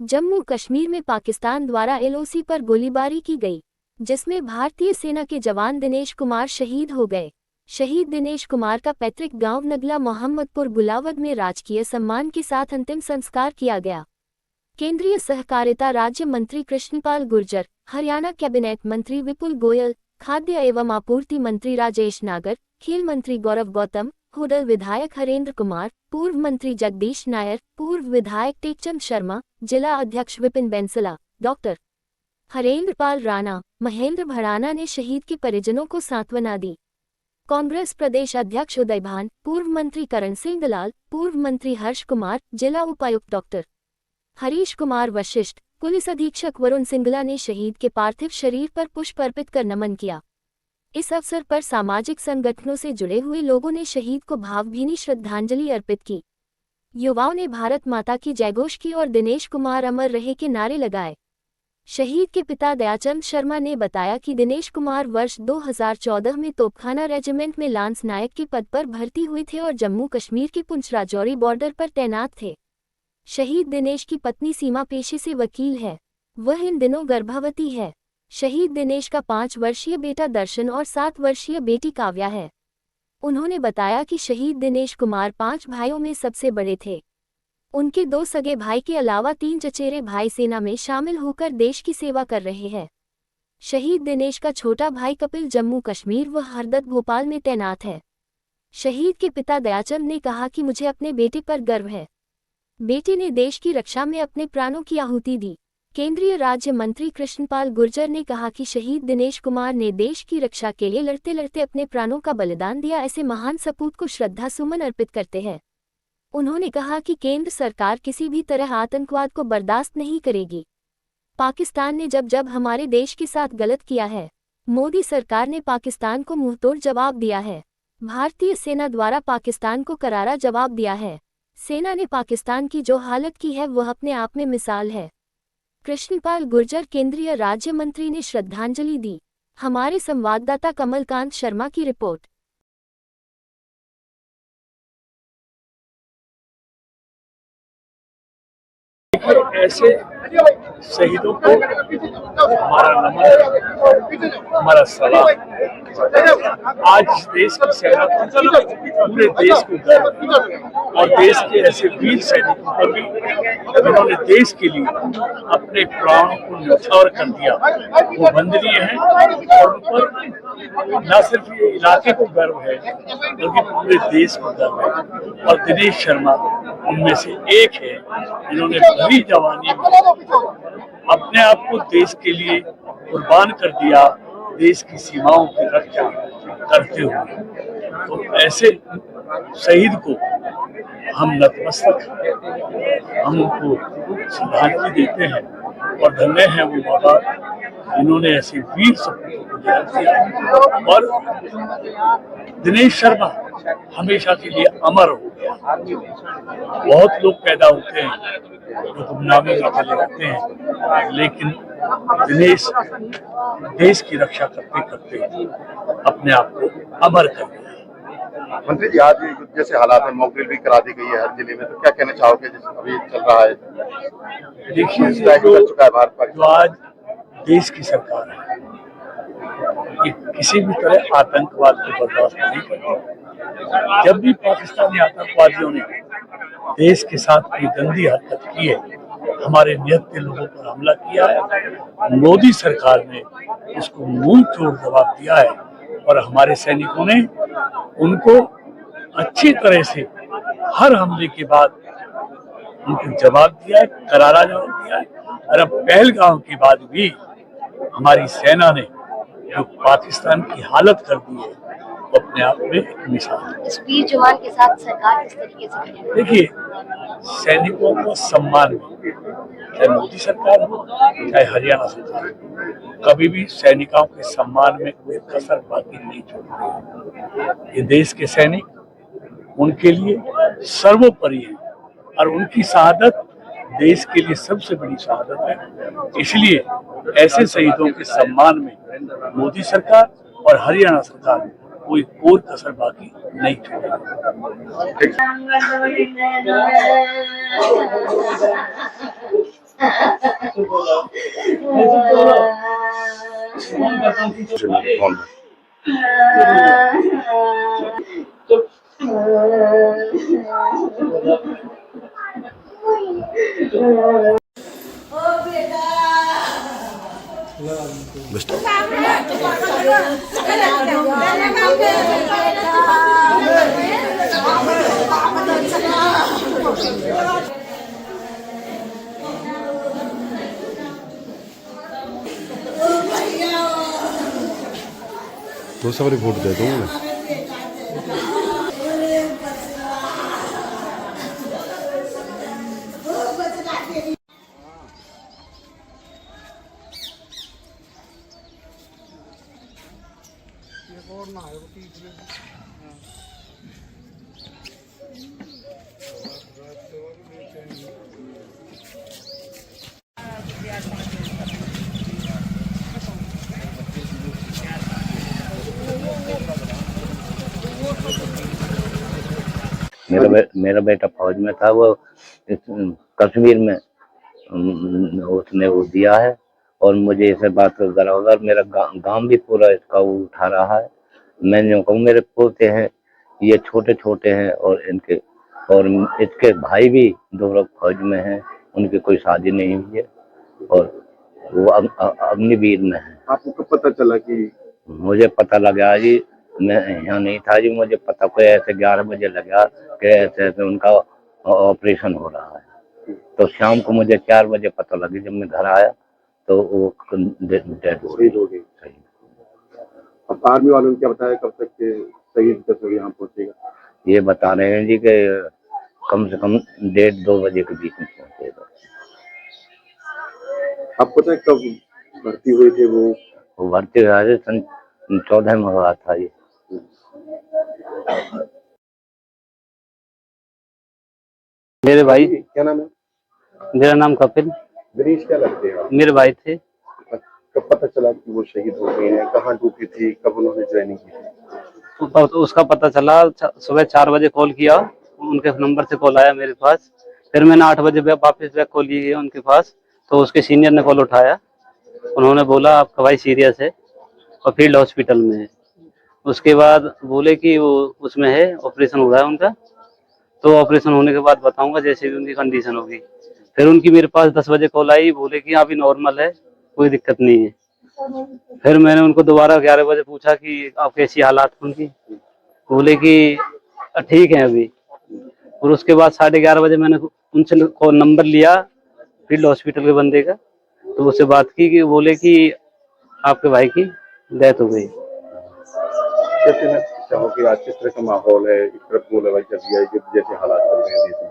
जम्मू कश्मीर में पाकिस्तान द्वारा एलओसी पर गोलीबारी की गई, जिसमें भारतीय सेना के जवान दिनेश कुमार शहीद हो गए। शहीद दिनेश कुमार का पैतृक गांव नगला मोहम्मदपुर गुलावद में राजकीय सम्मान के साथ अंतिम संस्कार किया गया। केंद्रीय सहकारिता राज्य मंत्री कृष्णपाल गुर्जर, हरियाणा कैबिनेट मंत्री विपुल गोयल, खाद्य एवं आपूर्ति मंत्री राजेश नागर, खेल मंत्री गौरव गौतम, होडल विधायक हरेंद्र कुमार, पूर्व मंत्री जगदीश नायर, पूर्व विधायक टेकचंद शर्मा, जिला अध्यक्ष विपिन बेंसला, डॉक्टर हरेंद्र पाल राणा, महेंद्र भड़ाना ने शहीद के परिजनों को सांत्वना दी। कांग्रेस प्रदेश अध्यक्ष उदय भान, पूर्व मंत्री करण सिंह दलाल, पूर्व मंत्री हर्ष कुमार, जिला उपायुक्त डॉक्टर हरीश कुमार वशिष्ठ, पुलिस अधीक्षक वरुण सिंगला ने शहीद के पार्थिव शरीर पर पुष्प अर्पित कर नमन किया। इस अवसर पर सामाजिक संगठनों से जुड़े हुए लोगों ने शहीद को भावभीनी श्रद्धांजलि अर्पित की। युवाओं ने भारत माता की जयघोष की और दिनेश कुमार अमर रहे के नारे लगाए। शहीद के पिता दयाचंद शर्मा ने बताया कि दिनेश कुमार वर्ष 2014 में तोपखाना रेजिमेंट में लांस नायक के पद पर भर्ती हुए थे और जम्मू कश्मीर के पुंछ राजौरी बॉर्डर पर तैनात थे। शहीद दिनेश की पत्नी सीमा पेशे से वकील है। वह इन दिनों गर्भवती है। शहीद दिनेश का 5 वर्षीय बेटा दर्शन और 7 वर्षीय बेटी काव्या है। उन्होंने बताया कि शहीद दिनेश कुमार 5 भाइयों में सबसे बड़े थे। उनके 2 सगे भाई के अलावा 3 चचेरे भाई सेना में शामिल होकर देश की सेवा कर रहे हैं। शहीद दिनेश का छोटा भाई कपिल जम्मू कश्मीर व हरदत्त भोपाल में तैनात है। शहीद के पिता दयाचंद ने कहा कि मुझे अपने बेटे पर गर्व है। बेटे ने देश की रक्षा में अपने प्राणों की आहुति दी। केंद्रीय राज्य मंत्री कृष्णपाल गुर्जर ने कहा कि शहीद दिनेश कुमार ने देश की रक्षा के लिए लड़ते लड़ते अपने प्राणों का बलिदान दिया। ऐसे महान सपूत को श्रद्धा सुमन अर्पित करते हैं। उन्होंने कहा कि केंद्र सरकार किसी भी तरह आतंकवाद को बर्दाश्त नहीं करेगी। पाकिस्तान ने जब हमारे देश के साथ गलत किया है, मोदी सरकार ने पाकिस्तान को मुंहतोड़ जवाब दिया है। भारतीय सेना द्वारा पाकिस्तान को करारा जवाब दिया है। सेना ने पाकिस्तान की जो हालत की है वह अपने आप में मिसाल है। कृष्णपाल गुर्जर केंद्रीय राज्य मंत्री ने श्रद्धांजलि दी। हमारे संवाददाता कमलकांत शर्मा की रिपोर्ट। ऐसे शहीदों को हमारा नमन, हमारा सलाम। आज देश की सेना पूरे देश को गर्व है और देश के ऐसे वीर सैनिकों पर भी जिन्होंने देश के लिए अपने प्राणों को न्यौछावर कर दिया, वो वंदनीय है और उन पर न सिर्फ ये इलाके को गर्व है बल्कि पूरे देश को गर्व है। और दिनेश शर्मा उनमें से एक है जिन्होंने भरी जवानी में अपने आप को देश के लिए कुर्बान कर दिया, देश की सीमाओं की रक्षा करते हुए। तो ऐसे शहीद को हम नतमस्तक, हम उनको श्रद्धांजलि देते हैं और धन्य है वो माँ बाप जिन्होंने ऐसे वीर सपूतों को जन्म दिया। और दिनेश शर्मा हमेशा के लिए अमर हो गया। बहुत लोग पैदा होते हैं जो गुमनामी में चले जाते हैं, लेकिन दिनेश देश की रक्षा करते करते अपने आप को अमर कर दिया। मंत्री जी, आज जैसे हालात में मॉक ड्रिल भी करा दी गई है हर जिले में, तो क्या कहना चाहोगे जैसे अभी चल रहा है? देखिए, जो आज देश की सरकार है ये किसी भी तरह आतंकवाद को बर्दाश्त नहीं करती। जब भी पाकिस्तानी आतंकवादियों ने देश के साथ कोई गंदी हरकत की है, हमारे निहत्थे लोगों पर हमला किया है, मोदी सरकार ने उसको मुंह तोड़ जवाब दिया है और हमारे सैनिकों ने उनको अच्छी तरह से हर हमले के बाद उनको जवाब दिया है, करारा जवाब दिया है। और अब पहलगाम के बाद भी हमारी सेना ने जो पाकिस्तान की हालत कर दी है वो अपने आप में एक मिसाल है। इस वीर जवान के साथ सरकार किस तरीके से खड़ी है? देखिए, सैनिकों को सम्मान में, चाहे मोदी सरकार हो चाहे हरियाणा सरकार हो, कभी भी सैनिकों के सम्मान में कोई कसर बाकी नहीं छोड़ती। ये देश के सैनिक उनके लिए सर्वोपरि है और उनकी शहादत देश के लिए सबसे बड़ी शहादत है। इसलिए ऐसे शहीदों के सम्मान में मोदी सरकार और हरियाणा सरकार कोई कसर बाकी नहीं छोड़ेगी। फोन में। दो सवारी वोट दे दूंगा मैं। मेरा बेटा फौज में था। वो कश्मीर में उसने वो दिया है और मुझे इसे बात करा होगा। मेरा गांव भी पूरा इसका वो उठा रहा है। मैं जो कहूँ, मेरे पोते हैं, ये छोटे छोटे हैं और इसके भाई भी 2 लोग फौज में हैं। उनकी कोई शादी नहीं हुई है और वो अग्निवीर में है। आपको कब पता चला कि? मुझे पता लगा जी, मैं यहाँ नहीं था जी। मुझे पता कोई ऐसे 11 बजे लगा कि ऐसे उनका ऑपरेशन हो रहा है। तो शाम को मुझे 4 बजे पता लगी। जब मैं घर आया तो वो डेड हो गई। सही। अब आर्मी वालों ने क्या बताया कब तक के शहीद का यहाँ पहुंचेगा? ये बता रहे हैं जी कि कम से कम 1:30-2 बजे के बीच में पहुंचेगा। आप पता है कब भर्ती हुए थे वो? भर्ती हुआ है सन 14 में हुआ था ये। मेरे भाई, क्या नाम है? मेरा नाम कपिल। दिनेश क्या लगते हैं? मेरे भाई थे। कब पता चला कि वो शहीद हो गए हैं? कहाँ ड्यूटी थी? कब उन्होंने ज्वाइनिंग की थी? तो उसका पता चला सुबह 4 बजे कॉल किया। उनके नंबर से कॉल आया मेरे पास। फिर मैंने 8 बजे वापस बैक कॉल की उनके पास। तो उसके सीनियर ने कॉल उठाया। उन्होंने बोला आपका भाई सीरियस है और फील्ड हॉस्पिटल में है। उसके बाद बोले कि वो उसमें है, ऑपरेशन हो रहा है उनका। तो ऑपरेशन होने के बाद बताऊंगा जैसे भी उनकी कंडीशन होगी। फिर उनकी मेरे पास 10 बजे कॉल आई। बोले कि अभी नॉर्मल है, कोई दिक्कत नहीं है। फिर मैंने उनको दोबारा 11 बजे पूछा कि आप कैसी हालात उनकी। बोले कि ठीक है अभी। और उसके बाद 11:30 बजे मैंने उनसे नंबर लिया फील्ड हॉस्पिटल के बंदे का। तो उससे बात की कि बोले कि आपके भाई की डेथ हो गई। कैसे मैं चाहूँ आज किस तरह का माहौल है? एक तरफ गोलाबारी चल रही है, युद्ध जैसे हालात चल रहे हैं देश में।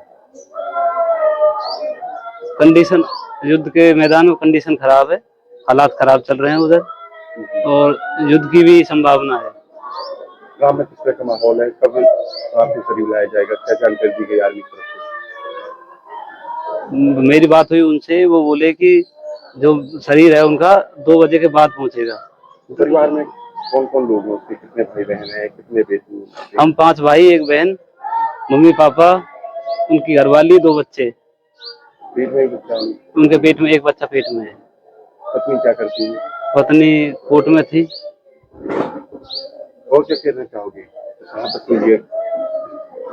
कंडीशन युद्ध के मैदान में कंडीशन खराब है, हालात खराब चल रहे हैं उधर और युद्ध की भी संभावना है। गाँव में किस तरह का माहौल है? कब आपको शरीर लाया जाएगा? क्या जानकारी दी गई आर्मी की तरफ से? मेरी बात हुई उनसे, वो बोले कि जो शरीर है उनका 2 बजे के बाद पहुंचेगा। परिवार में कौन कौन लोग हैं उसके? कितने भाई बहन हैं? कितने बेटी? हम 5 भाई, 1 बहन, मम्मी पापा, उनकी घरवाली, 2 बच्चे। पेट में बच्चा? उनके पेट में 1 बच्चा पेट में है। पत्नी क्या करती है? पत्नी कोर्ट में थी। और क्या कहना चाहोगे? कहाँ तक ये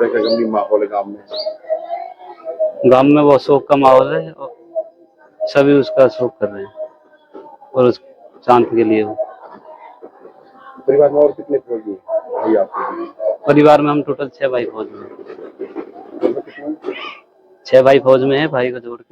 गंभीर माहौल है गाँव में? गांव में बहुत शोक का माहौल है और सभी उसका शोक कर रहे हैं और उस शांति के लिए वो। परिवार में और कितने फौजी हैं भाई आपके? परिवार में हम टोटल 6 भाई फौज में हैं। 6 भाई फौज में है, भाई को जोड़ के।